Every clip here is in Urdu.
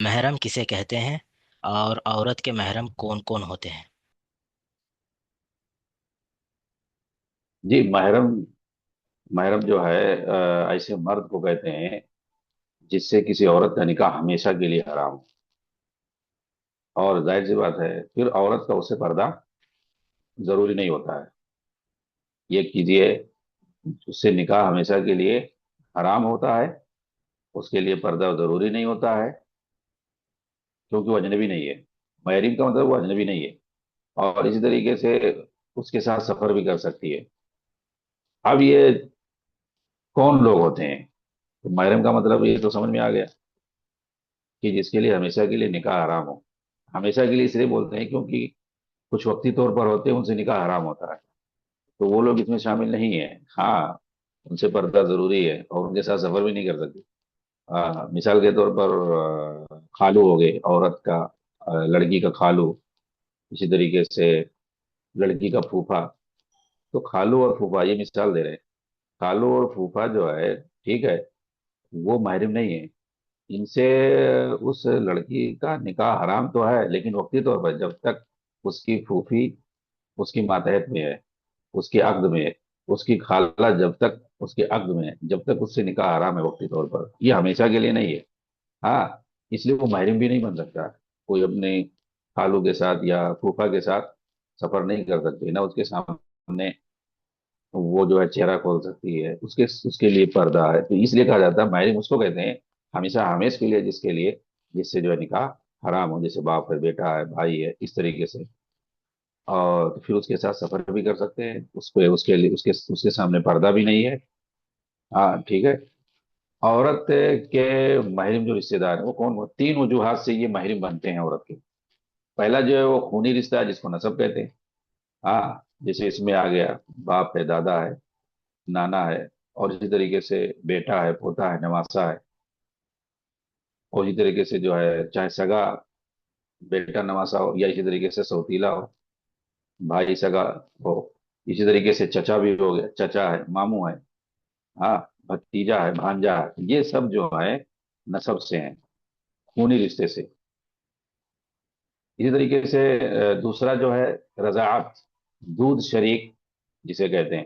محرم کسے کہتے ہیں اور عورت کے محرم کون کون ہوتے ہیں؟ جی، محرم محرم جو ہے ایسے مرد کو کہتے ہیں جس سے کسی عورت کا نکاح ہمیشہ کے لیے حرام ہو۔ اور ظاہر سی بات ہے پھر عورت کا اس سے پردہ ضروری نہیں ہوتا ہے۔ یہ کیجئے، اس سے نکاح ہمیشہ کے لیے حرام ہوتا ہے، اس کے لیے پردہ ضروری نہیں ہوتا ہے کیونکہ وہ اجنبی نہیں ہے۔ محرم کا مطلب وہ اجنبی نہیں ہے، اور اسی طریقے سے اس کے ساتھ سفر بھی کر سکتی ہے۔ اب یہ کون لوگ ہوتے ہیں؟ تو محرم کا مطلب یہ تو سمجھ میں آ گیا کہ جس کے لیے ہمیشہ کے لیے نکاح حرام ہو۔ ہمیشہ کے لیے اس لیے بولتے ہیں کیونکہ کچھ وقتی طور پر ہوتے ہیں ان سے نکاح حرام ہوتا ہے، تو وہ لوگ اس میں شامل نہیں ہیں۔ ہاں، ان سے پردہ ضروری ہے اور ان کے ساتھ سفر بھی نہیں کر سکتے۔ مثال کے طور پر خالو ہو گئے عورت کا، لڑکی کا خالو، اسی طریقے سے لڑکی کا پھوپھا۔ تو خالو اور پھوپھا یہ مثال دے رہے ہیں۔ خالو اور پھوپھا جو ہے، ٹھیک ہے، وہ محرم نہیں ہے۔ ان سے اس لڑکی کا نکاح حرام تو ہے لیکن وقتی طور پر، جب تک اس کی پھوپھی اس کی ماتحت میں ہے، اس کے عقد میں ہے، اس کی خالہ جب تک اس کے عقد میں ہے، جب تک اس سے نکاح حرام ہے وقتی طور پر، یہ ہمیشہ کے لیے نہیں ہے۔ ہاں، اس لیے وہ محرم بھی نہیں بن سکتا۔ کوئی اپنے خالو کے ساتھ یا پھوپھا کے ساتھ سفر نہیں کر سکتے، نہ اس کے سامنے وہ جو ہے چہرہ کھول سکتی ہے، اس کے لیے پردہ ہے۔ تو اس لیے کہا جاتا ہے محرم اس کو کہتے ہیں ہمیشہ ہمیش کے لیے، جس کے لیے جس سے جو ہے نکاح حرام ہو، جیسے باپ ہے، بیٹا ہے، بھائی ہے، اس طریقے سے۔ اور پھر اس کے ساتھ سفر بھی کر سکتے ہیں، اس کو اس کے لیے اس کے سامنے پردہ بھی نہیں ہے۔ ہاں، ٹھیک ہے۔ عورت کے محرم جو رشتے دار ہیں وہ کون؟ وہ تین وجوہات سے یہ محرم بنتے ہیں عورت کے۔ پہلا جو ہے وہ خونی رشتہ ہے جس کو نسب کہتے ہیں۔ ہاں، جیسے اس میں آ گیا باپ ہے، دادا ہے، نانا ہے، اور اسی طریقے سے بیٹا ہے، پوتا ہے، نواسا ہے، اور اسی طریقے سے جو ہے چاہے سگا بیٹا نواسا ہو یا اسی طریقے سے سوتیلا ہو، بھائی سگا ہو، اسی طریقے سے چچا بھی ہو گیا، چچا ہے، ماموں ہے، ہاں، بھتیجا ہے، بھانجا ہے، یہ سب جو ہے نسب سے ہیں، خونی رشتے سے۔ اسی طریقے سے دوسرا جو ہے رضاعت، دودھ شریک جسے کہتے ہیں۔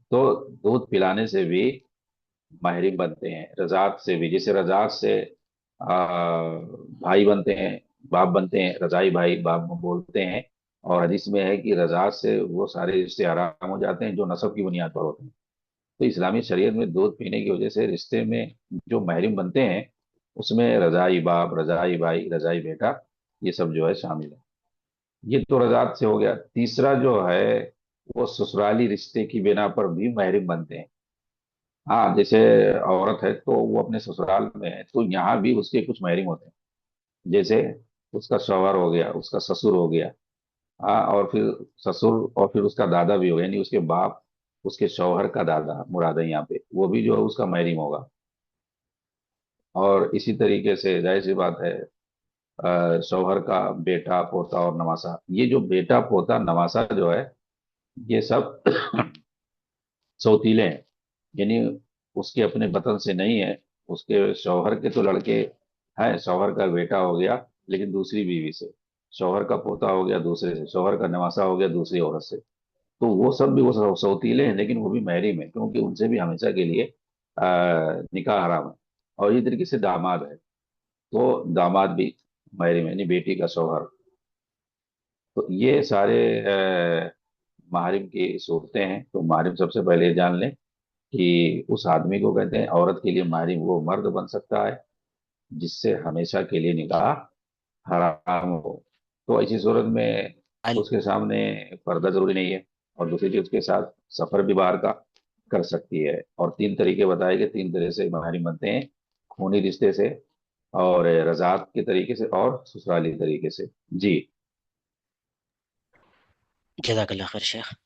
تو دودھ پلانے سے بھی محرم بنتے ہیں، رضاعت سے بھی، جیسے رضاعت سے بھائی بنتے ہیں، باپ بنتے ہیں، رضائی بھائی باپ بولتے ہیں۔ اور حدیث میں ہے کہ رضاعت سے وہ سارے رشتے حرام ہو جاتے ہیں جو نسب کی بنیاد پر ہوتے ہیں۔ تو اسلامی شریعت میں دودھ پینے کی وجہ سے رشتے میں جو محرم بنتے ہیں، اس میں رضائی باپ، رضائی بھائی، رضائی بیٹا، یہ سب جو ہے شامل ہے۔ یہ تو رضاعت سے ہو گیا۔ تیسرا جو ہے وہ سسرالی رشتے کی بنا پر بھی محرم بنتے ہیں۔ ہاں، جیسے عورت ہے تو وہ اپنے سسرال میں ہے تو یہاں بھی اس کے کچھ محرم ہوتے ہیں، جیسے اس کا شوہر ہو گیا، اس کا سسر ہو گیا، ہاں، اور پھر سسر، اور پھر اس کا دادا بھی ہو گیا، یعنی اس کے باپ، اس کے شوہر کا دادا مراد ہے یہاں پہ، وہ بھی جو ہے اس کا محرم ہوگا۔ اور اسی طریقے سے ظاہر سی بات ہے شوہر کا بیٹا، پوتا اور نواسا، یہ جو بیٹا، پوتا، نواسا جو ہے یہ سب سوتیلے ہیں، یعنی اس کے اپنے وطن سے نہیں ہے۔ اس کے شوہر کے تو لڑکے ہیں، شوہر کا بیٹا ہو گیا لیکن دوسری بیوی سے، شوہر کا پوتا ہو گیا دوسرے سے، شوہر کا نواسا ہو گیا دوسری عورت سے۔ تو وہ سب بھی وہ سوتیلے ہیں لیکن وہ بھی محرم ہیں کیونکہ ان سے بھی ہمیشہ کے لیے نکاح حرام ہے۔ اور یہ طریقے سے داماد ہے تو داماد بھی محرم ہے، یعنی بیٹی کا شوہر۔ تو یہ سارے محارم کی صورتیں ہیں۔ تو محرم سب سے پہلے یہ جان لیں کہ اس آدمی کو کہتے ہیں، عورت کے لیے محرم وہ مرد بن سکتا ہے جس سے ہمیشہ کے لیے نکاح حرام ہو۔ تو ایسی صورت میں ال- اس کے سامنے پردہ ضروری نہیں ہے، اور دوسری چیز اس کے ساتھ سفر بھی باہر کا کر سکتی ہے۔ اور تین طریقے بتائے گئے، تین طرح سے محرم بنتے ہیں: خونی رشتے سے، اور رضاعت کے طریقے سے، اور سسرالی طریقے سے۔ جی۔ جزاک اللہ خیر شیخ۔